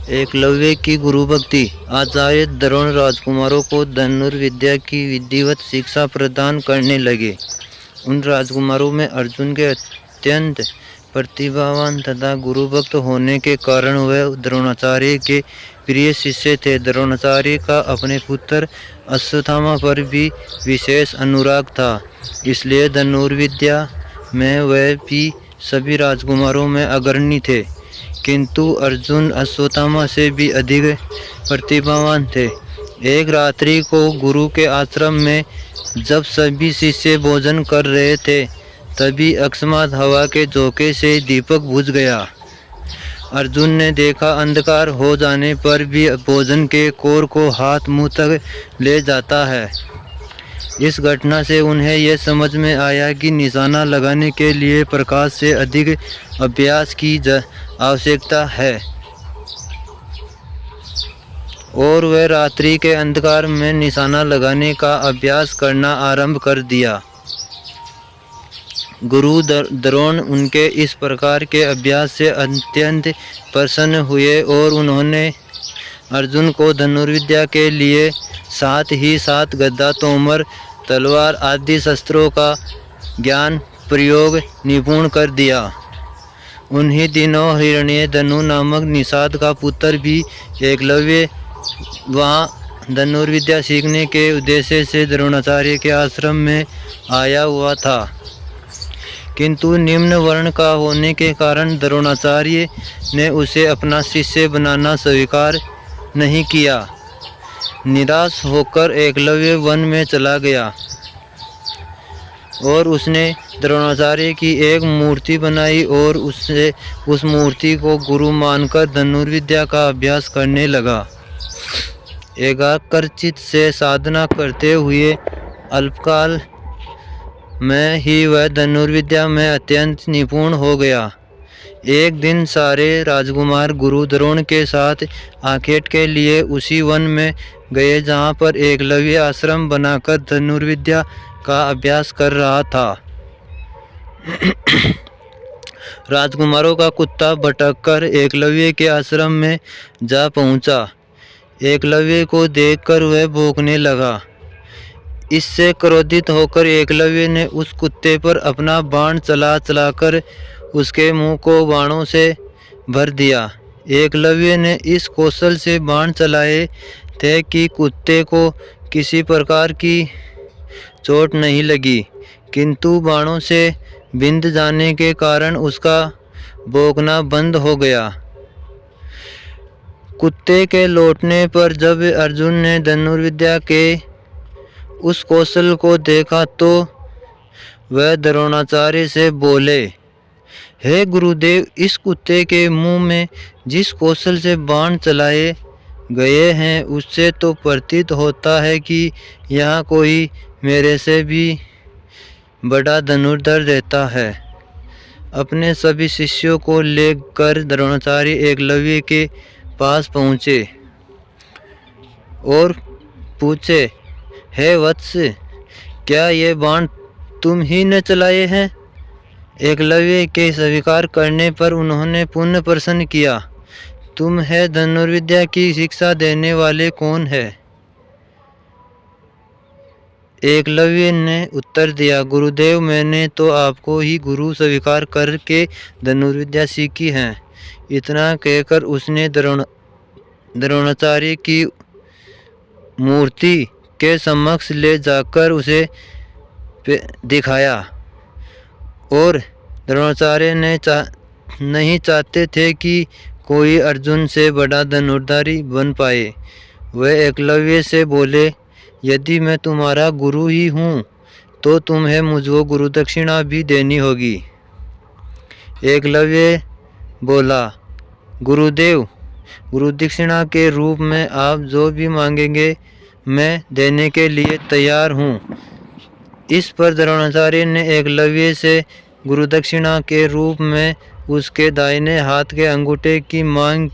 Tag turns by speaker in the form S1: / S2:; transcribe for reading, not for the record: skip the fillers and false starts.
S1: एकलव्य की गुरु भक्ति। आचार्य द्रोण राजकुमारों को धनुर्विद्या की विधिवत शिक्षा प्रदान करने लगे। उन राजकुमारों में अर्जुन के अत्यंत प्रतिभावान तथा गुरुभक्त होने के कारण वह द्रोणाचार्य के प्रिय शिष्य थे। द्रोणाचार्य का अपने पुत्र अश्वत्थामा पर भी विशेष अनुराग था, इसलिए धनुर्विद्या में वह भी सभी राजकुमारों में अग्रणी थे। किंतु अर्जुन अश्वत्थामा से भी अधिक प्रतिभावान थे। एक रात्रि को गुरु के आश्रम में जब सभी शिष्य भोजन कर रहे थे, तभी अकस्मात हवा के झोंके से दीपक बुझ गया। अर्जुन ने देखा, अंधकार हो जाने पर भी भोजन के कौर को हाथ मुंह तक ले जाता है। इस घटना से उन्हें यह समझ में आया कि निशाना लगाने के लिए प्रकाश से अधिक अभ्यास की आवश्यकता है, और वह रात्रि के अंधकार में निशाना लगाने का अभ्यास करना आरंभ कर दिया। गुरु द्रोण उनके इस प्रकार के अभ्यास से अत्यंत प्रसन्न हुए और उन्होंने अर्जुन को धनुर्विद्या के लिए साथ ही साथ गदा, तोमर, तलवार आदि शस्त्रों का ज्ञान प्रयोग निपुण कर दिया। उन्हीं दिनों हिरण्यधनु नामक निषाद का पुत्र भी एकलव्य वहाँ धनुर्विद्या सीखने के उद्देश्य से द्रोणाचार्य के आश्रम में आया हुआ था, किंतु निम्न वर्ण का होने के कारण द्रोणाचार्य ने उसे अपना शिष्य बनाना स्वीकार नहीं किया। निराश होकर एकलव्य वन में चला गया और उसने द्रोणाचार्य की एक मूर्ति बनाई और उस मूर्ति को गुरु मानकर धनुर्विद्या का अभ्यास करने लगा। एकाग्रचित्त से साधना करते हुए अल्पकाल में ही वह धनुर्विद्या में अत्यंत निपुण हो गया। एक दिन सारे राजकुमार गुरु द्रोण के साथ आखेट के लिए उसी वन में गए जहाँ पर एकलव्य आश्रम बनाकर धनुर्विद्या का अभ्यास कर रहा था। राजकुमारों का कुत्ता भटककर एकलव्य के आश्रम में जा पहुंचा। एकलव्य को देखकर वह भौंकने लगा। इससे क्रोधित होकर एकलव्य ने उस कुत्ते पर अपना बाण चलाकर उसके मुंह को बाणों से भर दिया। एकलव्य ने इस कौशल से बाण चलाए थे कि कुत्ते को किसी प्रकार की चोट नहीं लगी, किंतु बाणों से बिंध जाने के कारण उसका भौंकना बंद हो गया। कुत्ते के लौटने पर जब अर्जुन ने धनुर्विद्या के उस कौशल को देखा तो वह द्रोणाचार्य से बोले, हे गुरुदेव, इस कुत्ते के मुंह में जिस कौशल से बाण चलाए गए हैं उससे तो प्रतीत होता है कि यहाँ कोई मेरे से भी बड़ा धनुर्धर रहता है। अपने सभी शिष्यों को लेकर द्रोणाचार्य एकलव्य के पास पहुँचे और पूछे, हे वत्स, क्या ये बाण तुम ही ने चलाए हैं? एकलव्य के स्वीकार करने पर उन्होंने पुनः प्रश्न किया, तुम है धनुर्विद्या की शिक्षा देने वाले कौन है? एकलव्य ने उत्तर दिया, गुरुदेव, मैंने तो आपको ही गुरु स्वीकार करके धनुर्विद्या सीखी है। इतना कहकर उसने द्रोणाचार्य की मूर्ति के समक्ष ले जाकर उसे दिखाया, और द्रोणाचार्य ने नहीं चाहते थे कि कोई अर्जुन से बड़ा धनुर्धारी बन पाए। वह एकलव्य से बोले, यदि मैं तुम्हारा गुरु ही हूँ तो तुम्हें मुझको गुरु दक्षिणा भी देनी होगी। एकलव्य बोला, गुरुदेव, गुरु दक्षिणा के रूप में आप जो भी मांगेंगे मैं देने के लिए तैयार हूँ। इस पर द्रोणाचार्य ने एकलव्य से गुरु दक्षिणा के रूप में उसके दाहिने हाथ के अंगूठे की मांग